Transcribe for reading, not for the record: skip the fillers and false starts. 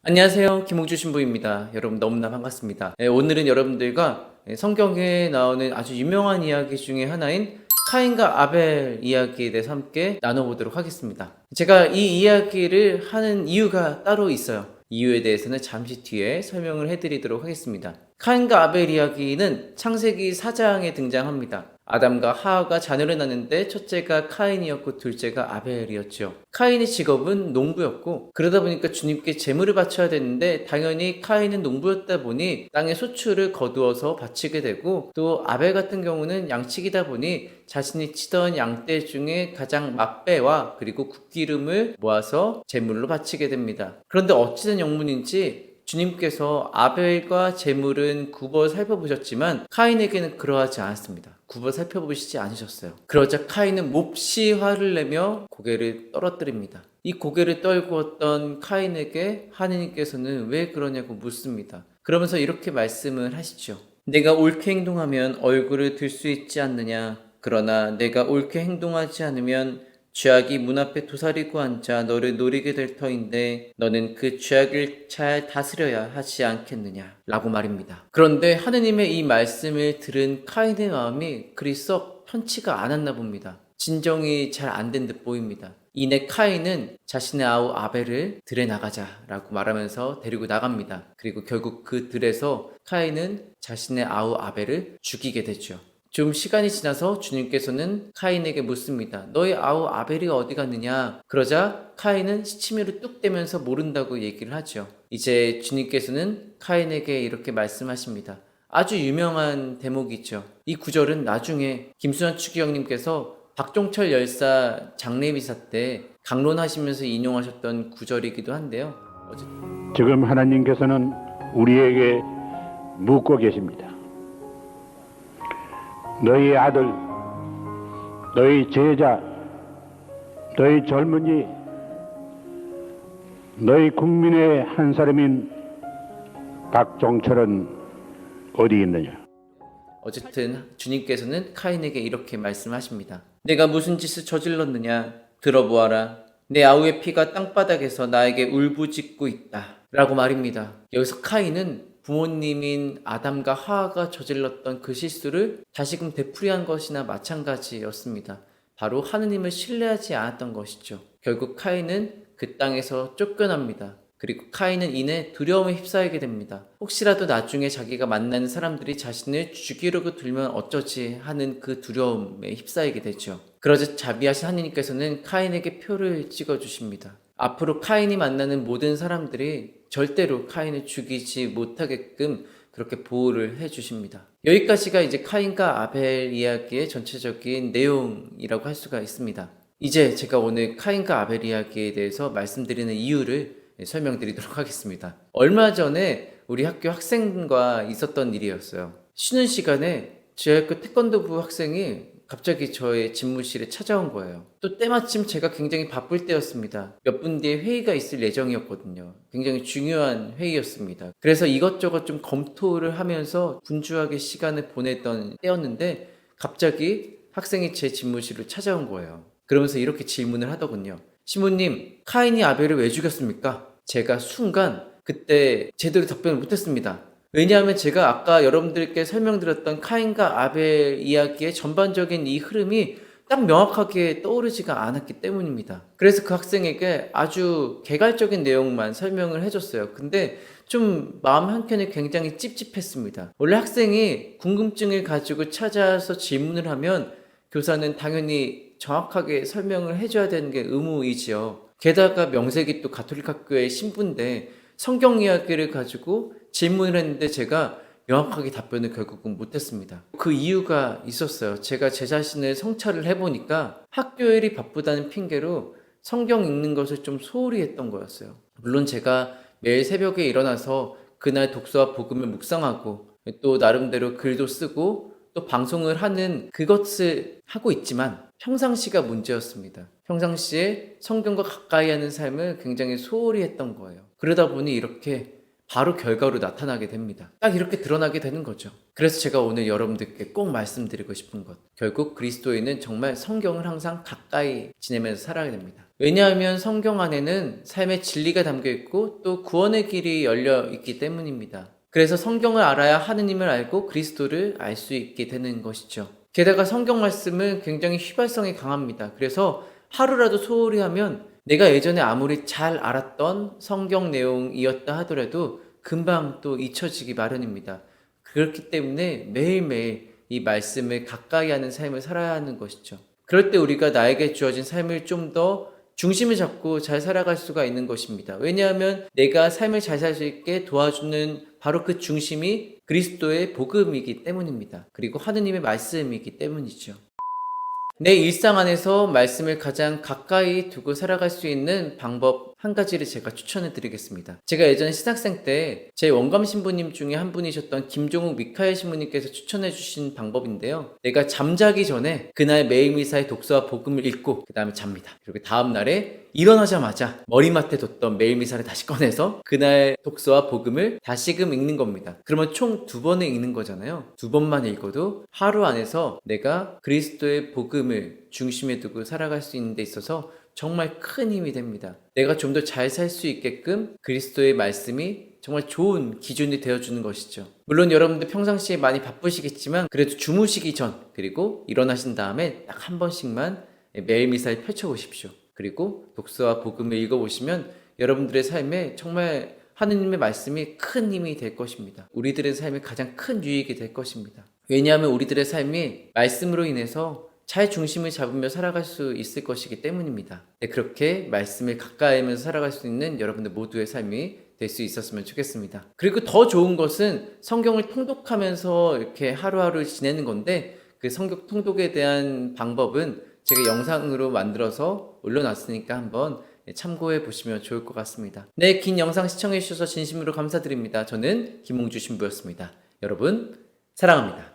안녕하세요. 김홍주 신부입니다. 여러분 너무나 반갑습니다. 오늘은 여러분들과 성경에 나오는 아주 유명한 이야기 중에 하나인 카인과 아벨 이야기에 대해서 함께 나눠보도록 하겠습니다. 제가 이 이야기를 하는 이유가 따로 있어요. 이유에 대해서는 잠시 뒤에 설명을 해드리도록 하겠습니다. 카인과 아벨 이야기는 창세기 4장에 등장합니다. 아담과 하와가 자녀를 낳는데 첫째가 카인이었고 둘째가 아벨이었죠. 카인의 직업은 농부였고 그러다 보니까 주님께 제물을 바쳐야 되는데 당연히 카인은 농부였다 보니 땅의 소출을 거두어서 바치게 되고 또 아벨 같은 경우는 양치기다 보니 자신이 치던 양떼 중에 가장 맛배와 그리고 국기름을 모아서 제물로 바치게 됩니다. 그런데 어찌된 영문인지 주님께서 아벨과 제물은 굽어 살펴보셨지만 카인에게는 그러하지 않았습니다. 굽어 살펴보시지 않으셨어요. 그러자 카인은 몹시 화를 내며 고개를 떨어뜨립니다. 이 고개를 떨구었던 카인에게 하느님께서는 왜 그러냐고 묻습니다. 그러면서 이렇게 말씀을 하시죠. 내가 옳게 행동하면 얼굴을 들 수 있지 않느냐. 그러나 내가 옳게 행동하지 않으면 죄악이 문 앞에 도사리고 앉아 너를 노리게 될 터인데 너는 그 죄악을 잘 다스려야 하지 않겠느냐 라고 말입니다. 그런데 하느님의 이 말씀을 들은 카인의 마음이 그리 썩 편치가 않았나 봅니다. 진정이 잘 안 된 듯 보입니다. 이내 카인은 자신의 아우 아벨을 들에 나가자라고 말하면서 데리고 나갑니다. 그리고 결국 그 들에서 카인은 자신의 아우 아벨을 죽이게 되죠. 좀 시간이 지나서 주님께서는 카인에게 묻습니다. 너의 아우 아벨이 어디 갔느냐? 그러자 카인은 시치미를 뚝 떼면서 모른다고 얘기를 하죠. 이제 주님께서는 카인에게 이렇게 말씀하십니다. 아주 유명한 대목이죠. 이 구절은 나중에 김수환 추기경님께서 박종철 열사 장례미사 때 강론하시면서 인용하셨던 구절이기도 한데요. 지금 하나님께서는 우리에게 묻고 계십니다. 너희 아들, 너희 제자, 너희 젊은이, 너희 국민의 한 사람인 박종철은 어디 있느냐? 어쨌든 주님께서는 카인에게 이렇게 말씀하십니다. 내가 무슨 짓을 저질렀느냐? 들어보아라. 내 아우의 피가 땅바닥에서 나에게 울부짖고 있다. 라고 말입니다. 여기서 카인은 부모님인 아담과 하와가 저질렀던 그 실수를 다시금 되풀이한 것이나 마찬가지였습니다. 바로 하느님을 신뢰하지 않았던 것이죠. 결국 카인은 그 땅에서 쫓겨납니다. 그리고 카인은 이내 두려움에 휩싸이게 됩니다. 혹시라도 나중에 자기가 만나는 사람들이 자신을 죽이려고 들면 어쩌지 하는 그 두려움에 휩싸이게 되죠. 그러자 자비하신 하느님께서는 카인에게 표를 찍어주십니다. 앞으로 카인이 만나는 모든 사람들이 절대로 카인을 죽이지 못하게끔 그렇게 보호를 해주십니다. 여기까지가 이제 카인과 아벨 이야기의 전체적인 내용이라고 할 수가 있습니다. 이제 제가 오늘 카인과 아벨 이야기에 대해서 말씀드리는 이유를 설명드리도록 하겠습니다. 얼마 전에 우리 학교 학생과 있었던 일이었어요. 쉬는 시간에 저희 학교 태권도부 학생이 갑자기 저의 집무실에 찾아온 거예요. 또 때마침 제가 굉장히 바쁠 때였습니다. 몇 분 뒤에 회의가 있을 예정이었거든요. 굉장히 중요한 회의였습니다. 그래서 이것저것 좀 검토를 하면서 분주하게 시간을 보냈던 때였는데 갑자기 학생이 제 집무실을 찾아온 거예요. 그러면서 이렇게 질문을 하더군요. 시모님, 카인이 아벨을 왜 죽였습니까? 제가 순간 그때 제대로 답변을 못했습니다. 왜냐하면 제가 아까 여러분들께 설명드렸던 카인과 아벨 이야기의 전반적인 이 흐름이 딱 명확하게 떠오르지가 않았기 때문입니다. 그래서 그 학생에게 아주 개괄적인 내용만 설명을 해줬어요. 근데 좀 마음 한켠이 굉장히 찝찝했습니다. 원래 학생이 궁금증을 가지고 찾아서 질문을 하면 교사는 당연히 정확하게 설명을 해줘야 되는 게 의무이지요. 게다가 명색이 또 가톨릭 학교의 신부인데 성경 이야기를 가지고 질문을 했는데 제가 명확하게 답변을 결국은 못했습니다. 그 이유가 있었어요. 제가 제 자신을 성찰을 해보니까 학교 일이 바쁘다는 핑계로 성경 읽는 것을 좀 소홀히 했던 거였어요. 물론 제가 매일 새벽에 일어나서 그날 독서와 복음을 묵상하고 또 나름대로 글도 쓰고 또 방송을 하는 그것을 하고 있지만 평상시가 문제였습니다. 평상시에 성경과 가까이 하는 삶을 굉장히 소홀히 했던 거예요. 그러다 보니 이렇게 바로 결과로 나타나게 됩니다. 딱 이렇게 드러나게 되는 거죠. 그래서 제가 오늘 여러분들께 꼭 말씀드리고 싶은 것. 결국 그리스도인은 정말 성경을 항상 가까이 지내면서 살아야 됩니다. 왜냐하면 성경 안에는 삶의 진리가 담겨 있고 또 구원의 길이 열려 있기 때문입니다. 그래서 성경을 알아야 하느님을 알고 그리스도를 알 수 있게 되는 것이죠. 게다가 성경 말씀은 굉장히 휘발성이 강합니다. 그래서 하루라도 소홀히 하면 내가 예전에 아무리 잘 알았던 성경 내용이었다 하더라도 금방 또 잊혀지기 마련입니다. 그렇기 때문에 매일매일 이 말씀을 가까이 하는 삶을 살아야 하는 것이죠. 그럴 때 우리가 나에게 주어진 삶을 좀 더 중심을 잡고 잘 살아갈 수가 있는 것입니다. 왜냐하면 내가 삶을 잘 살 수 있게 도와주는 바로 그 중심이 그리스도의 복음이기 때문입니다. 그리고 하느님의 말씀이기 때문이죠. 내 일상 안에서 말씀을 가장 가까이 두고 살아갈 수 있는 방법 한 가지를 제가 추천해 드리겠습니다. 제가 예전에 신학생 때 제 원감 신부님 중에 한 분이셨던 김종욱 미카엘 신부님께서 추천해 주신 방법인데요. 내가 잠자기 전에 그날 매일미사의 독서와 복음을 읽고 그 다음에 잡니다. 그리고 다음 날에 일어나자마자 머리맡에 뒀던 매일미사를 다시 꺼내서 그날 독서와 복음을 다시금 읽는 겁니다. 그러면 총 2번을 읽는 거잖아요. 2번만 읽어도 하루 안에서 내가 그리스도의 복음을 중심에 두고 살아갈 수 있는 데 있어서 정말 큰 힘이 됩니다. 내가 좀 더 잘 살 수 있게끔 그리스도의 말씀이 정말 좋은 기준이 되어주는 것이죠. 물론 여러분들 평상시에 많이 바쁘시겠지만 그래도 주무시기 전 그리고 일어나신 다음에 딱 한 번씩만 매일 미사를 펼쳐보십시오. 그리고 독서와 복음을 읽어보시면 여러분들의 삶에 정말 하느님의 말씀이 큰 힘이 될 것입니다. 우리들의 삶에 가장 큰 유익이 될 것입니다. 왜냐하면 우리들의 삶이 말씀으로 인해서 잘 중심을 잡으며 살아갈 수 있을 것이기 때문입니다. 네, 그렇게 말씀을 가까이 하면서 살아갈 수 있는 여러분들 모두의 삶이 될 수 있었으면 좋겠습니다. 그리고 더 좋은 것은 성경을 통독하면서 이렇게 하루하루 지내는 건데 그 성경 통독에 대한 방법은 제가 영상으로 만들어서 올려놨으니까 한번 참고해 보시면 좋을 것 같습니다. 네, 긴 영상 시청해 주셔서 진심으로 감사드립니다. 저는 김홍주 신부였습니다. 여러분 사랑합니다.